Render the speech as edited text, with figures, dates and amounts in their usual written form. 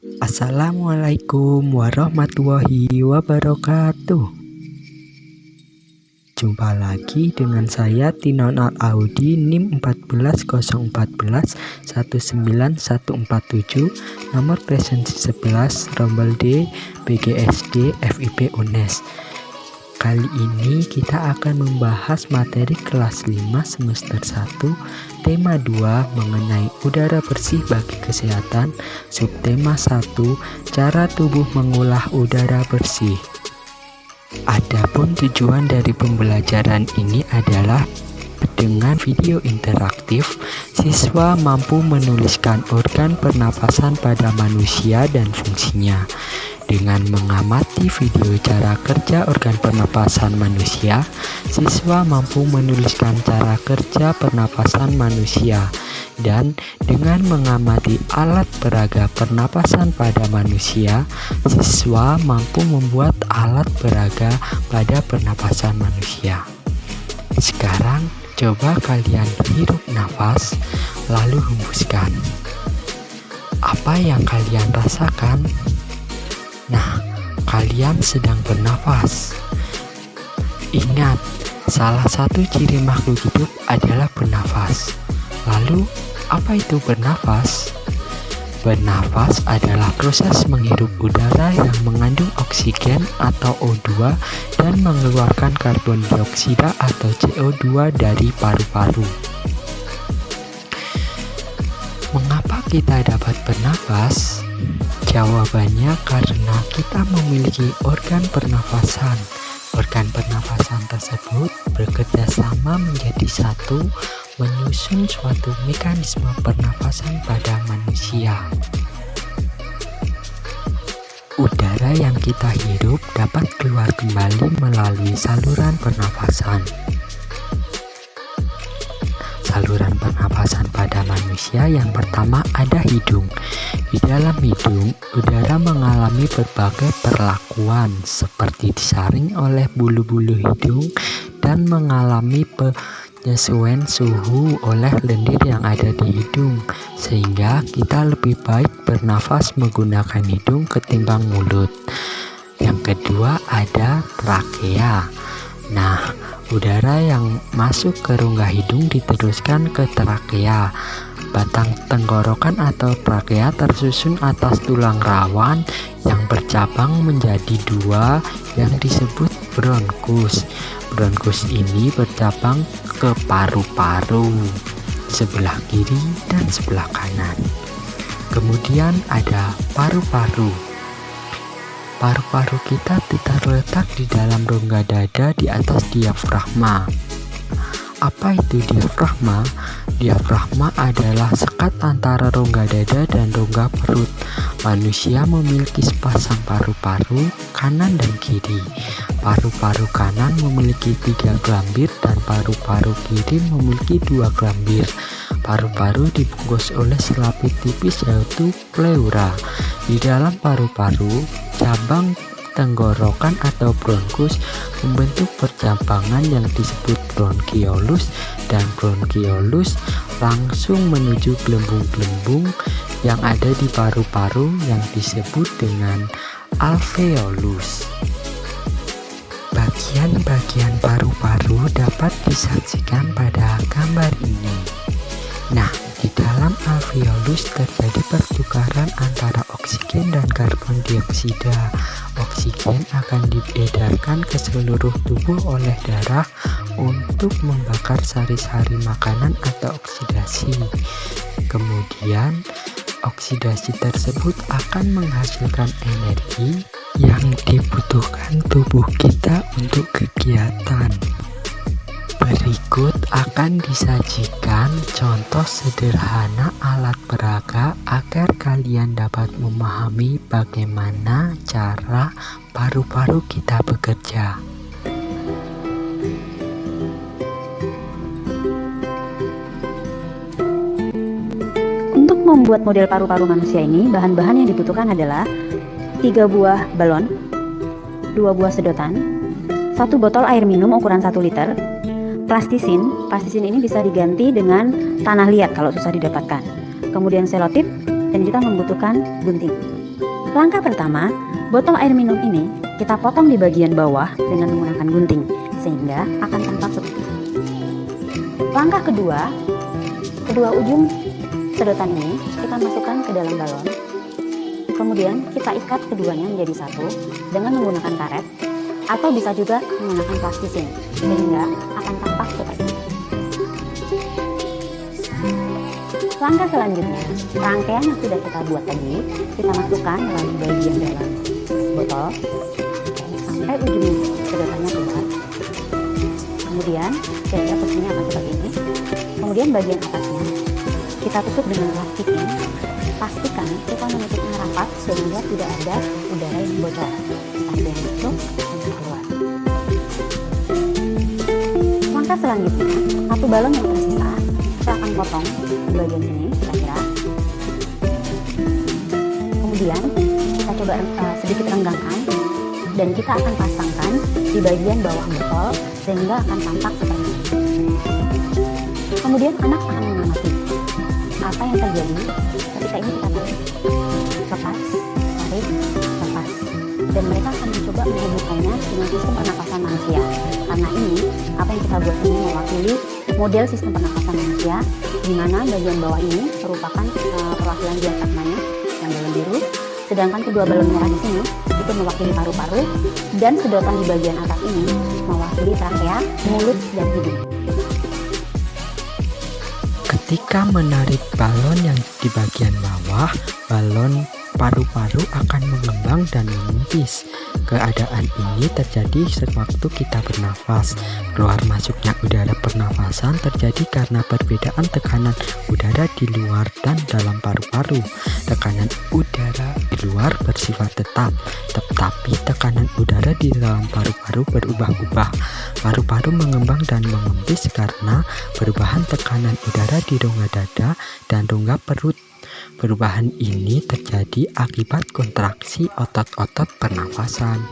Assalamualaikum warahmatullahi wabarakatuh. Jumpa lagi dengan saya Tinon Al-Audi NIM 14014 19147, nomor presensi 11, rombel D, PGSD, FIP UNES. Kali ini kita akan membahas materi kelas 5 semester 1, tema 2 mengenai udara bersih bagi kesehatan, subtema 1, cara tubuh mengolah udara bersih. Adapun tujuan dari pembelajaran ini adalah dengan video interaktif, siswa mampu menuliskan organ pernapasan pada manusia dan fungsinya. Dengan mengamati video cara kerja organ pernapasan manusia, siswa mampu menuliskan cara kerja pernapasan manusia. Dan dengan mengamati alat peraga pernapasan pada manusia, siswa mampu membuat alat peraga pada pernapasan manusia. Sekarang coba kalian hirup nafas, lalu hembuskan. Apa yang kalian rasakan? Nah, kalian sedang bernafas. Ingat, salah satu ciri makhluk hidup adalah bernafas. Lalu, apa itu bernafas? Bernafas adalah proses menghirup udara yang mengandung oksigen atau O2 dan mengeluarkan karbon dioksida atau CO2 dari paru-paru. Mengapa kita dapat bernafas? Jawabannya karena kita memiliki organ pernafasan. Organ pernafasan tersebut bekerja sama menjadi satu, menyusun suatu mekanisme pernafasan pada manusia. Udara yang kita hirup dapat keluar kembali melalui saluran pernafasan. Saluran pernapasan pada manusia yang pertama ada hidung. Di dalam hidung, udara mengalami berbagai perlakuan seperti disaring oleh bulu-bulu hidung dan mengalami penyesuaian suhu oleh lendir yang ada di hidung, sehingga kita lebih baik bernafas menggunakan hidung ketimbang mulut. Yang kedua ada trakea. Nah, udara yang masuk ke rongga hidung diteruskan ke trakea. Batang tenggorokan atau trakea tersusun atas tulang rawan yang bercabang menjadi dua yang disebut bronkus. Bronkus ini bercabang ke paru-paru sebelah kiri dan sebelah kanan. Kemudian ada paru-paru. Paru-paru kita terletak di dalam rongga dada di atas diafragma. Apa itu diafragma? Diafragma adalah sekat antara rongga dada dan rongga perut. Manusia memiliki sepasang paru-paru kanan dan kiri. Paru-paru kanan memiliki 3 gelambir dan paru-paru kiri memiliki 2 gelambir. Paru-paru dibungkus oleh selaput tipis yaitu pleura. Di dalam paru-paru, cabang tenggorokan atau bronkus membentuk percabangan yang disebut bronkiolus, dan bronkiolus langsung menuju gelembung-gelembung yang ada di paru-paru yang disebut dengan alveolus. Bagian-bagian paru-paru dapat disaksikan pada gambar ini. Nah, di dalam alveolus terjadi pertukaran antara oksigen dan karbon dioksida. Oksigen akan diedarkan ke seluruh tubuh oleh darah untuk membakar sari-sari makanan atau oksidasi. Kemudian, oksidasi tersebut akan menghasilkan energi yang dibutuhkan tubuh kita untuk kegiatan. Berikut akan disajikan contoh sederhana alat peraga agar kalian dapat memahami bagaimana cara paru-paru kita bekerja. Untuk membuat model paru-paru manusia ini, bahan-bahan yang dibutuhkan adalah 3 buah balon, 2 buah sedotan, 1 botol air minum ukuran 1 liter, plastisin ini bisa diganti dengan tanah liat kalau susah didapatkan. Kemudian selotip, dan kita membutuhkan gunting. Langkah pertama, botol air minum ini kita potong di bagian bawah dengan menggunakan gunting, sehingga akan tampak seperti ini. Langkah kedua, kedua ujung sedotan ini kita masukkan ke dalam balon. Kemudian kita ikat keduanya menjadi satu dengan menggunakan karet, atau bisa juga menggunakan plastising, sehingga akan tampak seperti ini. Langkah selanjutnya, rangkaian yang sudah kita buat tadi kita masukkan melalui bagian dalam botol sampai ujung sedotannya keluar. Kemudian kira-kira posisinya akan seperti ini. Kemudian bagian atasnya kita tutup dengan plastising. Pastikan kita menutupnya rapat sehingga tidak ada udara yang bocor, tapi yang masuk dan keluar. Langkah selanjutnya, satu balon yang tersisa kita akan potong di bagian sini kira-kira. Kemudian kita coba sedikit renggangkan dan kita akan pasangkan di bagian bawah botol sehingga akan tampak seperti ini. Kemudian anak akan mengamati apa yang terjadi ketika ini kita tarik, lepas, lepas, dan mereka akan mencoba menghubungkannya dengan sistem pernapasan manusia. Karena ini, apa yang kita buat ini mewakili model sistem pernapasan manusia, di mana bagian bawah ini merupakan perwakilan diafragmanya yang balon biru, sedangkan kedua balon merah di sini itu mewakili paru-paru, dan sedotan di bagian atas ini mewakili trakea, mulut, dan hidung. Ketika menarik balon yang di bagian bawah, balon paru-paru akan mengembang dan mengempis. Keadaan ini terjadi sewaktu kita bernafas. Keluar masuknya udara pernafasan terjadi karena perbedaan tekanan udara di luar dan dalam paru-paru. Tekanan udara di luar bersifat tetap, tetapi tekanan udara di dalam paru-paru berubah-ubah. Paru-paru mengembang dan mengempis karena perubahan tekanan udara di rongga dada dan rongga perut. Perubahan ini terjadi akibat kontraksi otot-otot pernafasan.